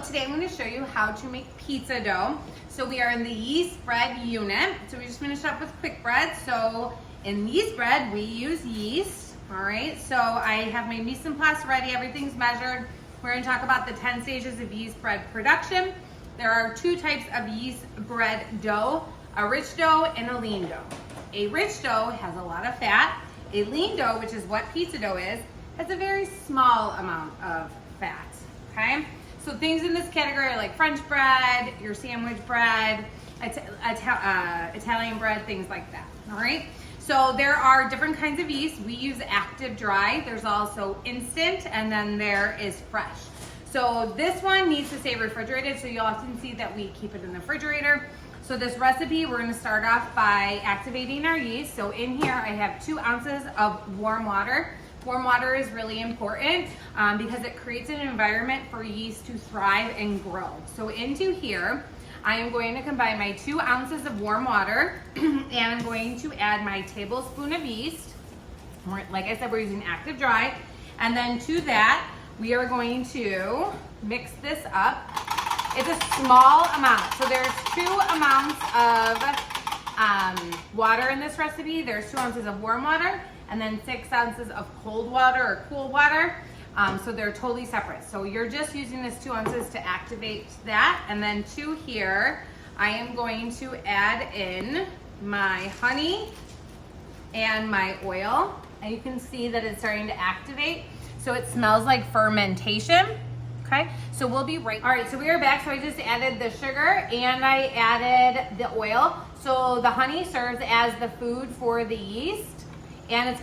today I'm going to show you how to make pizza dough. So we are in the yeast bread unit. So we just finished up with quick bread. So in yeast bread, we use yeast. All right, so I have my mise en place ready. Everything's measured. We're going to talk about the 10 stages of yeast bread production. There are two types of yeast bread dough, a rich dough and a lean dough. A rich dough has a lot of fat. A lean dough, which is what pizza dough is, has a very small amount of fat, okay? So things in this category are like French bread, your sandwich bread, Italian bread, things like that, all right? So there are different kinds of yeast. We use active dry. There's also instant, and then there is fresh. So this one needs to stay refrigerated, so you'll often see that we keep it in the refrigerator. So this recipe, we're gonna start off by activating our yeast. So in here, I have 2 ounces of warm water. Warm water is really important because it creates an environment for yeast to thrive and grow. So into here, I am going to combine my 2 ounces of warm water and I'm going to add my tablespoon of yeast. Like I said, we're using active dry. And then to that, we are going to mix this up. It's a small amount. So there's 2 amounts of water in this recipe. There's 2 ounces of warm water and then 6 ounces of cold water or cool water. So they're totally separate. So you're just using this 2 ounces to activate that. And then to here, I am going to add in my honey and my oil. And you can see that it's starting to activate. So it smells like fermentation. Okay, so we'll be right. All right, so we are back. So I just added the sugar and I added the oil. So the honey serves as the food for the yeast. And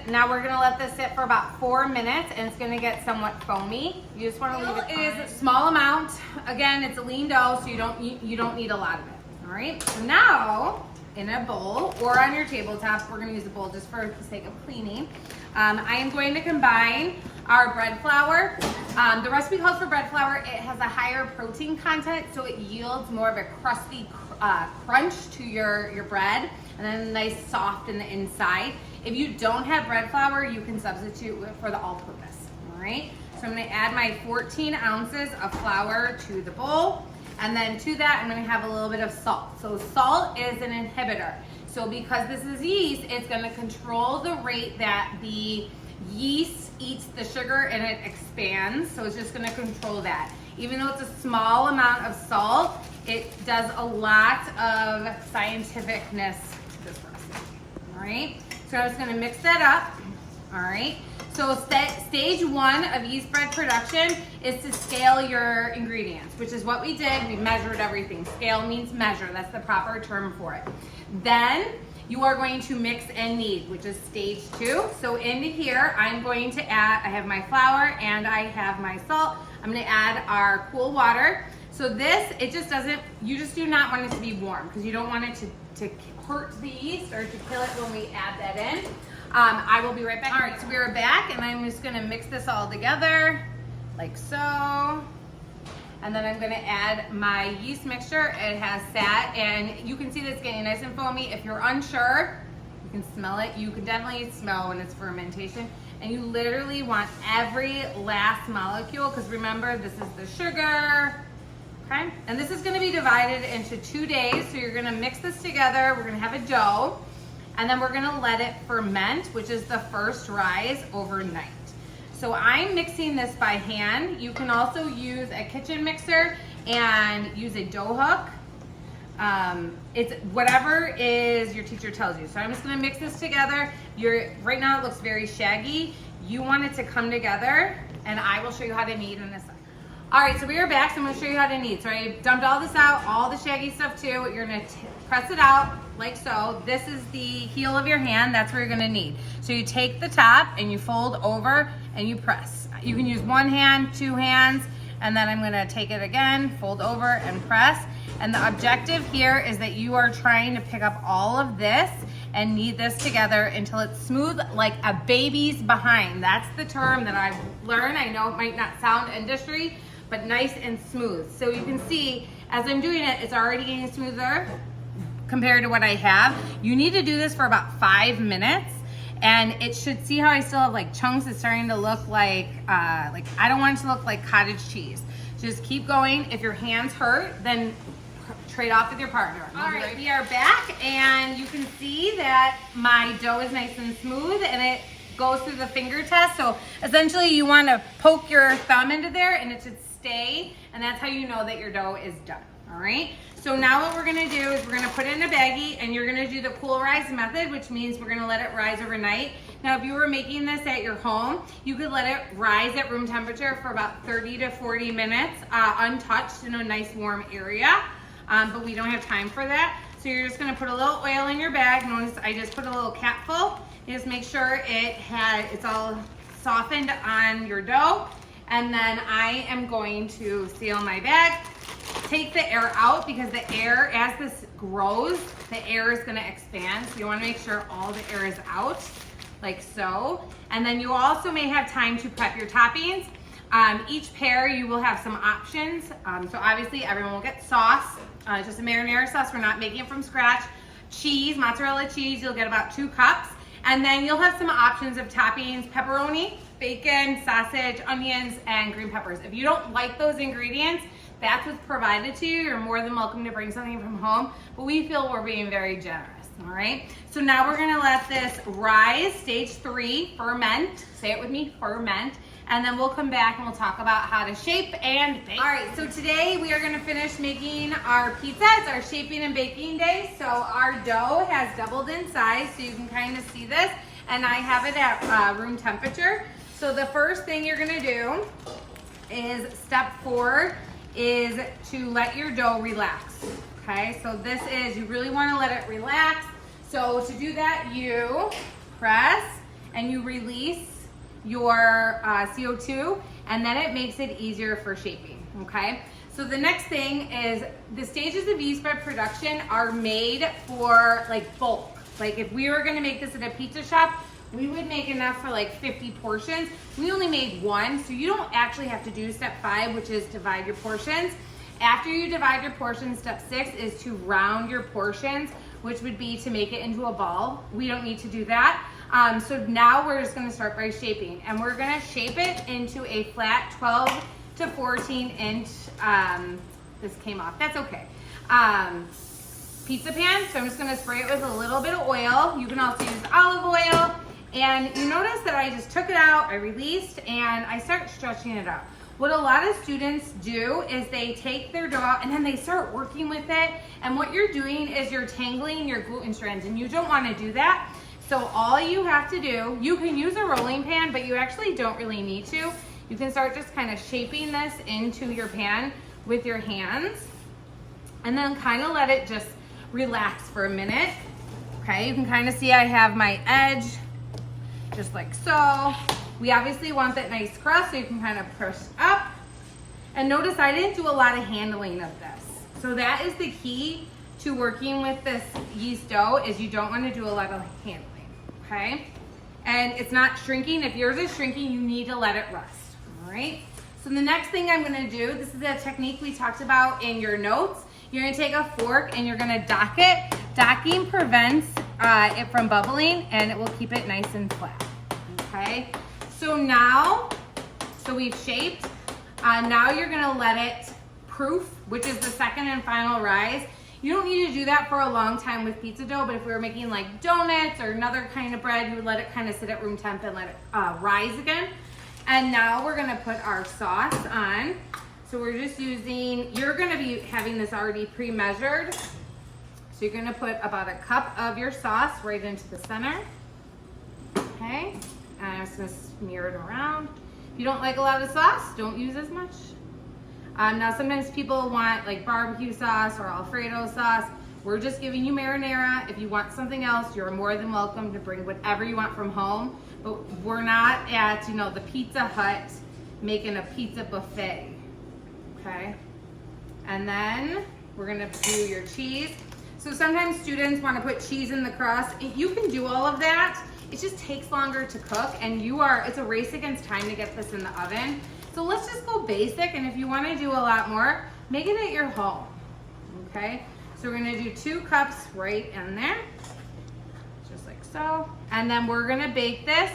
now we're gonna let this sit for about 4 minutes and it's gonna get somewhat foamy. You just wanna leave it. It is a small amount. Again, it's a lean dough, so you don't need a lot of it. All right, so now in a bowl or on your tabletop, we're gonna use a bowl just for the sake of cleaning. I am going to combine our bread flour. The recipe calls for bread flour. It has a higher protein content, so it yields more of a crusty crunch to your bread, and then nice soft in the inside. If you don't have bread flour, you can substitute for the all-purpose, all right? So I'm gonna add my 14 ounces of flour to the bowl, and then to that, I'm gonna have a little bit of salt. So salt is an inhibitor. So because this is yeast, it's gonna control the rate that the yeast eats the sugar and it expands. So it's just gonna control that. Even though it's a small amount of salt, it does a lot of scientificness to this recipe, all right? So I'm just gonna mix that up, all right? So stage 1 of yeast bread production is to scale your ingredients, which is what we did. We measured everything. Scale means measure. That's the proper term for it. Then you are going to mix and knead, which is stage 2. So into here, I'm going to add, I have my flour and I have my salt. I'm gonna add our cool water. So this, you just do not want it to be warm because you don't want it to hurt the yeast or to kill it when we add that in. I will be right back. All right, so we are back and I'm just gonna mix this all together like so. And then I'm gonna add my yeast mixture. It has sat and you can see that it's getting nice and foamy. If you're unsure, you can smell it. You can definitely smell when it's fermentation. And you literally want every last molecule because remember, this is the sugar, okay? And this is gonna be divided into 2 days. So you're gonna mix this together. We're gonna have a dough. And then we're gonna let it ferment, which is the first rise, overnight. So I'm mixing this by hand. You can also use a kitchen mixer and use a dough hook. It's whatever is your teacher tells you. So I'm just gonna mix this together. Right now it looks very shaggy. You want it to come together and I will show you how to knead in a second. All right, so we are back, so I'm gonna show you how to knead. So I dumped all this out, all the shaggy stuff too. You're gonna press it out like so. This is the heel of your hand, that's where you're gonna knead. So you take the top and you fold over and you press. You can use 1 hand, 2 hands, and then I'm gonna take it again, fold over and press. And the objective here is that you are trying to pick up all of this and knead this together until it's smooth like a baby's behind. That's the term that I've learned. I know it might not sound industry, but nice and smooth. So you can see as I'm doing it, it's already getting smoother compared to what I have. You need to do this for about 5 minutes and it should, see how I still have like chunks. It's starting to look like I don't want it to look like cottage cheese. Just keep going. If your hands hurt, then trade off with your partner. All right, we are back, and you can see that my dough is nice and smooth, and it goes through the finger test. So essentially you want to poke your thumb into there and it should stay, and that's how you know that your dough is done. All right, so now what we're gonna do is we're gonna put it in a baggie, and you're gonna do the cool rise method, which means we're gonna let it rise overnight. Now, if you were making this at your home, you could let it rise at room temperature for about 30 to 40 minutes, untouched in a nice warm area, but we don't have time for that. So you're just gonna put a little oil in your bag. Notice I just put a little capful. You just make sure it's all softened on your dough. And then I am going to seal my bag. Take the air out, because the air, as this grows, the air is gonna expand. So you wanna make sure all the air is out, like so. And then you also may have time to prep your toppings. Each pair you will have some options. So obviously everyone will get sauce, just a marinara sauce. We're not making it from scratch. Cheese, mozzarella cheese, you'll get about 2 cups. And then you'll have some options of toppings: pepperoni, bacon, sausage, onions, and green peppers. If you don't like those ingredients, that's what's provided to you. You're more than welcome to bring something from home, but we feel we're being very generous, all right? So now we're gonna let this rise, stage 3, ferment. Say it with me, ferment. And then we'll come back and we'll talk about how to shape and bake. All right, so today we are gonna finish making our pizza. It's our shaping and baking day. So our dough has doubled in size, so you can kind of see this. And I have it at room temperature. So the first thing you're gonna do is step 4 is to let your dough relax, okay? So this is, you really wanna let it relax. So to do that, you press and you release your CO2, and then it makes it easier for shaping, okay? So the next thing is, the stages of yeast bread production are made for like bulk. Like if we were gonna make this at a pizza shop, we would make enough for like 50 portions. We only made 1, so you don't actually have to do step 5, which is divide your portions. After you divide your portions, step 6 is to round your portions, which would be to make it into a ball. We don't need to do that. So now we're just gonna start by shaping, and we're gonna shape it into a flat 12 to 14 inch, this came off, that's okay, pizza pan. So I'm just gonna spray it with a little bit of oil. You can also use olive oil. And you notice that I just took it out, I released, and I start stretching it out. What a lot of students do is they take their dough out and then they start working with it. And what you're doing is you're tangling your gluten strands, and you don't wanna do that. So all you have to do, you can use a rolling pan, but you actually don't really need to. You can start just kind of shaping this into your pan with your hands, and then kind of let it just relax for a minute. Okay, you can kind of see I have my edge, just like so. We obviously want that nice crust, so you can kind of push up. And notice I didn't do a lot of handling of this. So that is the key to working with this yeast dough, is you don't want to do a lot of handling, okay? And it's not shrinking. If yours is shrinking, you need to let it rest, all right? So the next thing I'm gonna do, this is a technique we talked about in your notes. You're gonna take a fork and you're gonna dock it. Docking prevents it from bubbling, and it will keep it nice and flat, okay? So now, we've shaped. Now you're gonna let it proof, which is the second and final rise. You don't need to do that for a long time with pizza dough, but if we were making like donuts or another kind of bread, you would let it kind of sit at room temp and let it rise again. And now we're gonna put our sauce on. So we're just using, you're gonna be having this already pre-measured. So you're gonna put about a cup of your sauce right into the center. Okay, and I'm just gonna smear it around. If you don't like a lot of sauce, don't use as much. Now sometimes people want like barbecue sauce or Alfredo sauce. We're just giving you marinara. If you want something else, you're more than welcome to bring whatever you want from home. But we're not at, you know, the Pizza Hut making a pizza buffet, okay? And then we're gonna do your cheese. So sometimes students wanna put cheese in the crust. You can do all of that. It just takes longer to cook, and it's a race against time to get this in the oven. So let's just go basic, and if you wanna do a lot more, make it at your home, okay? So we're gonna do 2 cups right in there, just like so. And then we're gonna bake this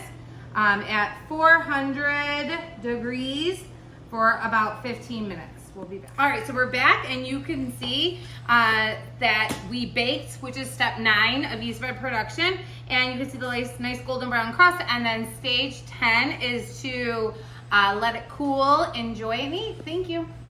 at 400 degrees for about 15 minutes. We'll be back. All right, so we're back, and you can see that we baked, which is step 9 of yeast bread production, and you can see the nice golden brown crust. And then stage 10 is to let it cool, enjoy, and eat. Thank you.